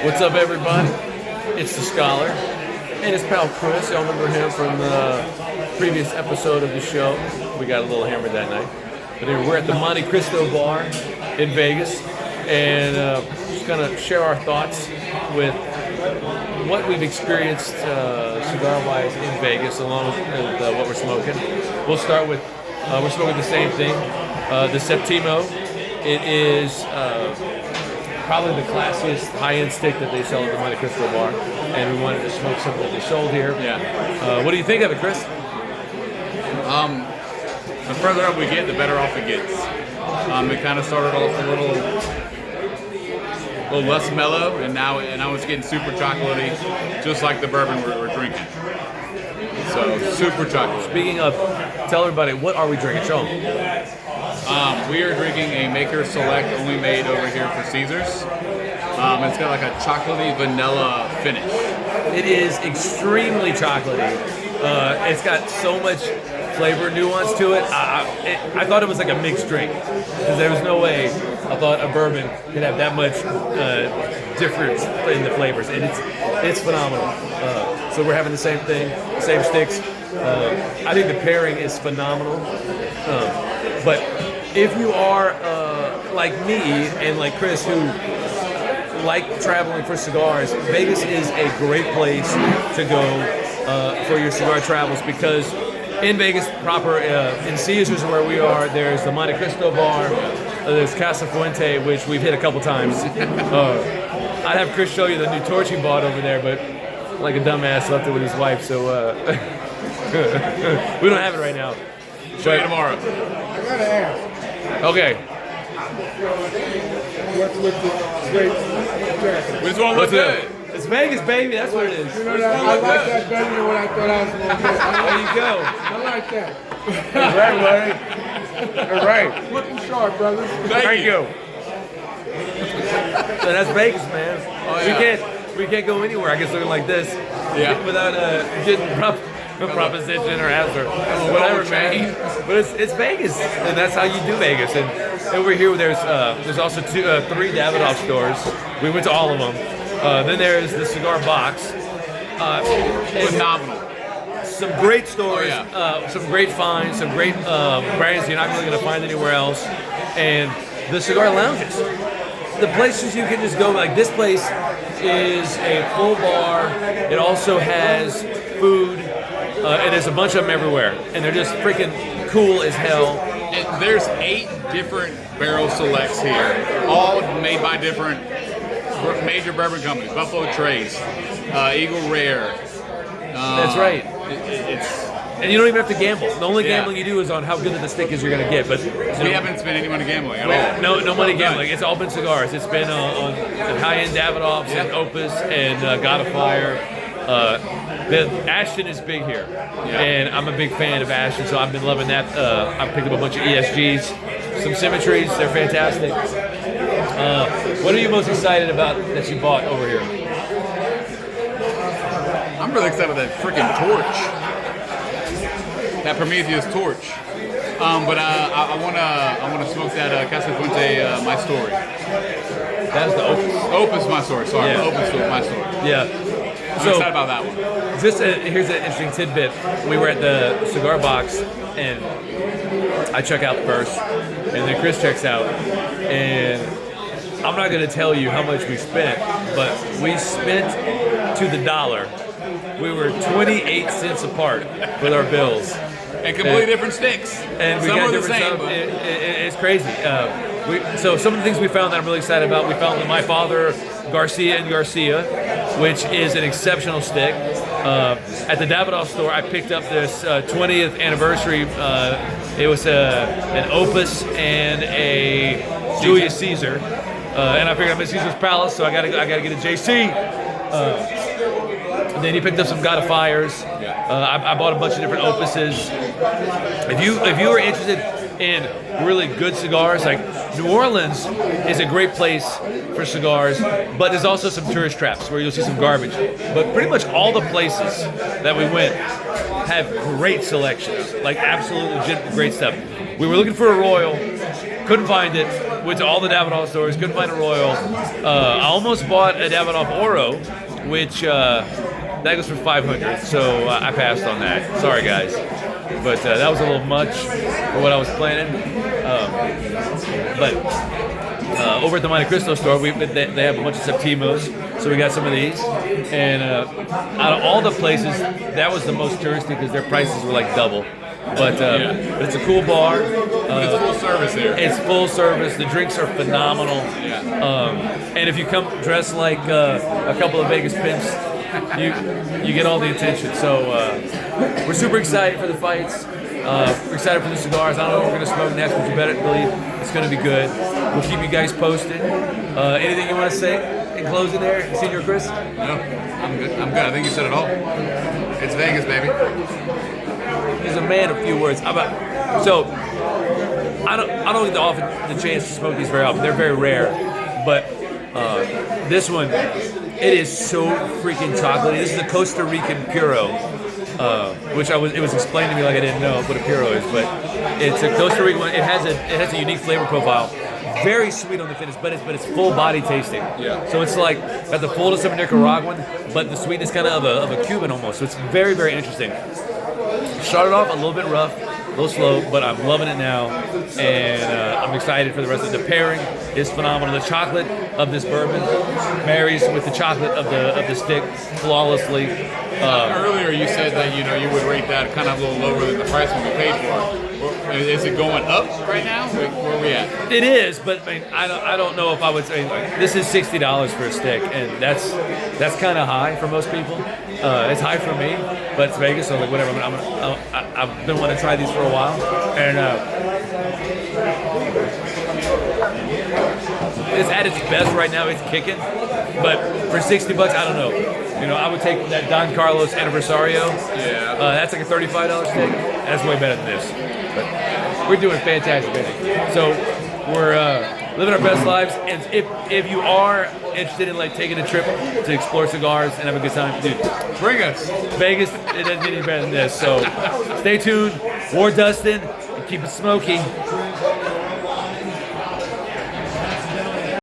What's up, everybody? It's the Scholar and his pal Chris. Y'all remember him from the previous episode of the show. We got a little hammered that night. But anyway, we're at the Monte Cristo Bar in Vegas, and just gonna share our thoughts with what we've experienced cigar-wise in Vegas, along with what we're smoking. We'll start with we're smoking the same thing, the Septimo. It is probably the classiest high-end stick that they sell at the Monte Cristo Bar, and we wanted to smoke something that they sold here. Yeah. What do you think of it, Chris? The further up we get, the better off it gets. It kind of started off a little less mellow, and now it's getting super chocolatey, just like the bourbon we're drinking. So super chocolate. Speaking of, tell everybody, what are we drinking? Show them. We are drinking a Maker Select, only made over here for Caesars. It's got like a chocolatey vanilla finish. It is extremely chocolatey. It's got so much flavor nuance to it. I thought it was like a mixed drink, because there was no way I thought a bourbon could have that much difference in the flavors, and it's phenomenal. So we're having the same thing, same sticks. I think the pairing is phenomenal. But if you are like me and like Chris, who like traveling for cigars, Vegas is a great place to go for your cigar travels, because in Vegas proper, in Caesars where we are, there's the Monte Cristo Bar, there's Casa Fuente, which we've hit a couple times. I'd have Chris show you the new torch he bought over there, but like a dumbass left it with his wife, so we don't have it right now. Show you tomorrow. I gotta ask, Okay. what's with the great jacket? We just want to look What's good. it? It's Vegas, baby. That's what it is. You know that, I like that better than what I thought I was going to get. There you go. I like that. Right, buddy. All right. Looking sharp, brothers. Thank you. So that's Vegas, man. Oh, yeah. We can't go anywhere, I guess, looking like this. Yeah. Without getting a proposition or ask or whatever, man. But it's Vegas, and that's how you do Vegas. And over here, there's also three Davidoff stores. We went to all of them. Then there's the Cigar Box. Phenomenal. Some great stores, Oh, yeah. some great finds, some great brands you're not really going to find anywhere else. And the cigar lounges. The places you can just go, like this place is a full bar. It also has food, and there's a bunch of them everywhere. And they're just freaking cool as hell. There's 8 different barrel selects here, all made by different major bourbon companies. Buffalo Trace, Eagle Rare. That's right. It's And you don't even have to gamble. The only Yeah. gambling you do is on how good of the stick is you're going to get. But we haven't spent any money gambling at all. no money gambling. It's all been cigars. It's been on high-end Davidoffs and Opus and God of Fire. The Ashton is big here, and I'm a big fan of Ashton, so I've been loving that. I picked up a bunch of ESGs, some Symmetries. They're fantastic. What are you most excited about that you bought over here? I'm really excited about that freaking torch. That Prometheus torch. But I wanna smoke that Casa Fuente My Story. That's the Opus. Opus My Story. Sorry, Yeah. Opus My Story. Yeah. I'm excited about that one. Here's an interesting tidbit. We were at the Cigar Box, and I check out first, and then Chris checks out, and I'm not going to tell you how much we spent, but we spent to the dollar. We were 28 cents apart with our bills. And completely different sticks. And we Some got are the different same, stuff. but It's crazy. So some of the things we found that I'm really excited about, we found the My Father Garcia and Garcia, which is an exceptional stick. At the Davidoff store, I picked up this 20th anniversary. It was an Opus and a Julius Caesar, and I figured I'm at Caesar's Palace, so I gotta get a JC. Then he picked up some God of Fires. I bought a bunch of different Opuses. If you are interested in really good cigars, like New Orleans is a great place for cigars, but there's also some tourist traps where you'll see some garbage. But pretty much all the places that we went have great selections, like absolute legit great stuff. We were looking for a Royal, couldn't find it. went to all the Davidoff stores, couldn't find a Royal. I almost bought a Davidoff Oro, which that goes for $500, so I passed on that. Sorry, guys. But that was a little much for what I was planning. But over at the Monte Cristo store, they have a bunch of Septimos, so we got some of these. And out of all the places, that was the most touristy because their prices were like double. But it's a cool bar. It's full service here. It's full service. The drinks are phenomenal. And if you come dressed like a couple of Vegas pimps, you get all the attention. So we're super excited for the fights. We're excited for the cigars. I don't know what we're going to smoke next, but you better believe it's going to be good. We'll keep you guys posted. Anything you want to say in closing there, Senior Chris? No, I'm good. I'm good. I think you said it all. It's Vegas, baby. He's a man of few words. So I don't get often the chance to smoke these very often. They're very rare, but this one, it is so freaking chocolatey. This is a Costa Rican Puro, which it was explained to me like I didn't know what a Puro is, but it's a Costa Rican one. It has a unique flavor profile. Very sweet on the finish, but it's full body tasting. Yeah. So it's like got the fullness of a Nicaraguan, but the sweetness kind of a Cuban almost. So it's very, very interesting. Started off a little bit rough, a little slow, but I'm loving it now, and I'm excited for the rest of it. The pairing is phenomenal. The chocolate of this bourbon marries with the chocolate of the stick flawlessly. Earlier you said that you would rate that kind of a little lower than the price we paid for it. Is it going up right now? Where are we at? It is, but I mean, I don't know if I would say this is $60 for a stick, and that's kind of high for most people. It's high for me, but it's Vegas, so like whatever. I've been wanting to try these for a while, and it's at its best right now. It's kicking, but for $60, I don't know. I would take that Don Carlos Aniversario. Yeah. That's like a $35 stick. That's way better than this. But we're doing fantastic, baby. So we're living our best lives. And if you are interested in like taking a trip to explore cigars and have a good time, dude, Bring us. Vegas, it doesn't get any better than this. So stay tuned. War Dustin, and keep it smoky.